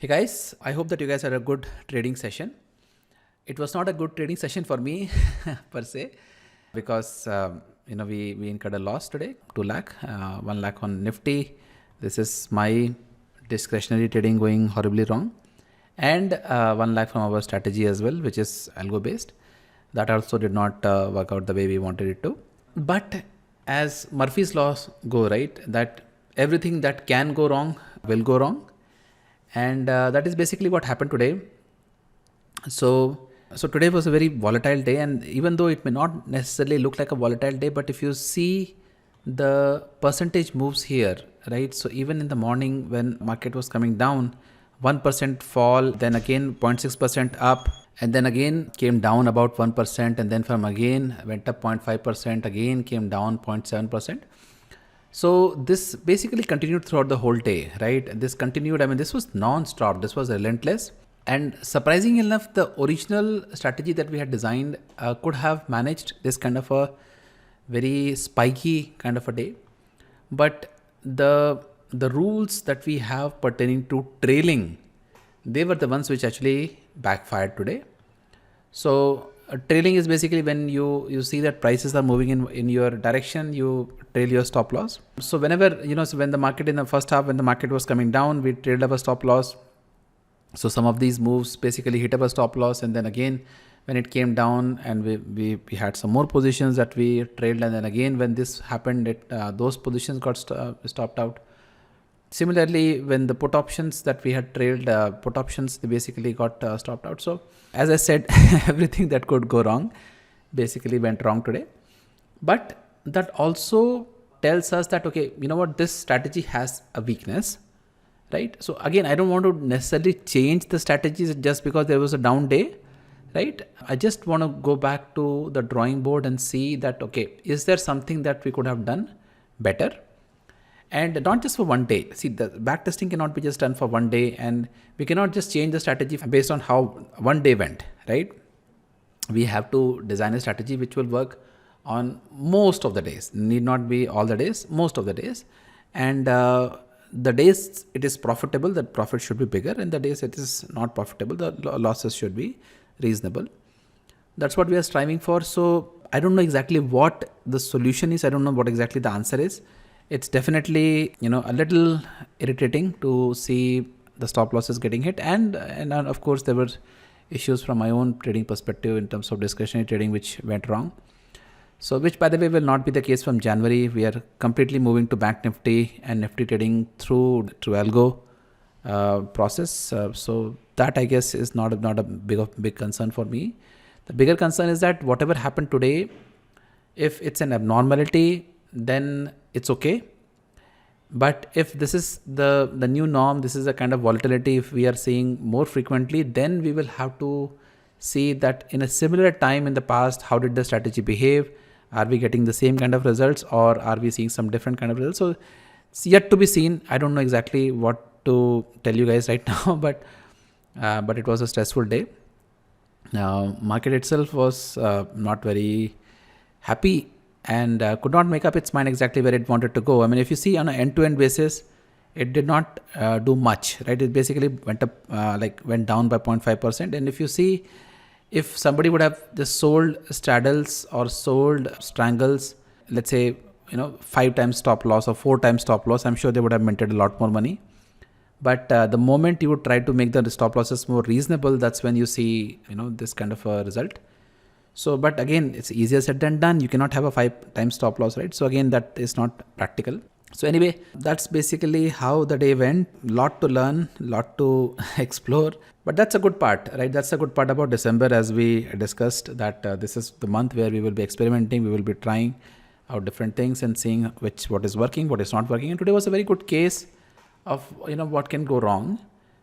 Hey guys, I hope that you guys had a good trading session. It was not a good trading session for me per se because we incurred a loss today, 2 lakh, 1 lakh on Nifty. This is my discretionary trading going horribly wrong, and 1 lakh from our strategy as well, which is algo based. That also did not work out the way we wanted it to. But as Murphy's laws go, right, that everything that can go wrong will go wrong. And that is basically what happened today. So today was a very volatile day, and even though it may not necessarily look like a volatile day, but if you see the percentage moves here, right? So even in the morning when market was coming down, 1% fall, then again 0.6% up, and then again came down about 1%, and then from again went up 0.5%, again came down 0.7%. So this basically continued throughout the whole day, right? This continued, this was non-stop, this was relentless. And surprisingly enough, the original strategy that we had designed could have managed this kind of a very spiky kind of a day. But the rules that we have pertaining to trailing, they were the ones which actually backfired today. So trailing is basically when you see that prices are moving in your direction, you trail your stop loss. So whenever, so when the market in the first half, when the market was coming down, we trailed up a stop loss. So some of these moves basically hit up a stop loss, and then again, when it came down and we had some more positions that we trailed, and then again, when this happened, those positions got stopped out. Similarly, when the put options that we had trailed, put options, they basically got stopped out. So as I said, everything that could go wrong basically went wrong today. But that also tells us that, okay, you know what, this strategy has a weakness, right? So again, I don't want to necessarily change the strategies just because there was a down day, right? I just want to go back to the drawing board and see that, okay, is there something that we could have done better? And not just for one day. See, the backtesting cannot be just done for one day, and we cannot just change the strategy based on how one day went, right? We have to design a strategy which will work on most of the days. Need not be all the days, most of the days. And the days it is profitable, the profit should be bigger, and the days it is not profitable, the losses should be reasonable. That's what we are striving for. So I don't know exactly what the solution is. I don't know what exactly the answer is. It's definitely, a little irritating to see the stop losses getting hit. And of course, there were issues from my own trading perspective in terms of discretionary trading, which went wrong. So which, by the way, will not be the case from January. We are completely moving to Bank Nifty and Nifty trading through algo process. So that, I guess, is not a big concern for me. The bigger concern is that whatever happened today, if it's an abnormality, then it's okay. But if this is the new norm, this is a kind of volatility, if we are seeing more frequently, then we will have to see that in a similar time in the past, how did the strategy behave? Are we getting the same kind of results, or are we seeing some different kind of results? So it's yet to be seen. I don't know exactly what to tell you guys right now, but it was a stressful day. Market itself was not very happy and could not make up its mind exactly where it wanted to go. If you see on an end-to-end basis, it did not do much, right? It basically went up, went down by 0.5%. And if you see, if somebody would have just sold straddles or sold strangles, let's say, 5 times stop loss or 4 times stop loss, I'm sure they would have minted a lot more money. But the moment you would try to make the stop losses more reasonable, that's when you see, this kind of a result. So, but again, it's easier said than done. You cannot have a 5 times stop loss, right? So again, that is not practical. So anyway, that's basically how the day went. Lot to learn, lot to explore, but that's a good part, right? That's a good part about December, as we discussed, that this is the month where we will be experimenting. We will be trying out different things and seeing what is working, what is not working. And today was a very good case of, what can go wrong.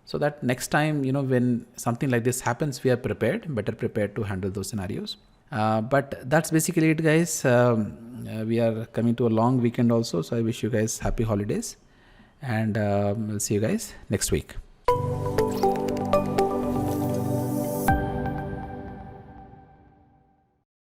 So that next time, when something like this happens, we are better prepared to handle those scenarios. But that's basically it, guys. We are coming to a long weekend also. So I wish you guys happy holidays, and we'll see you guys next week.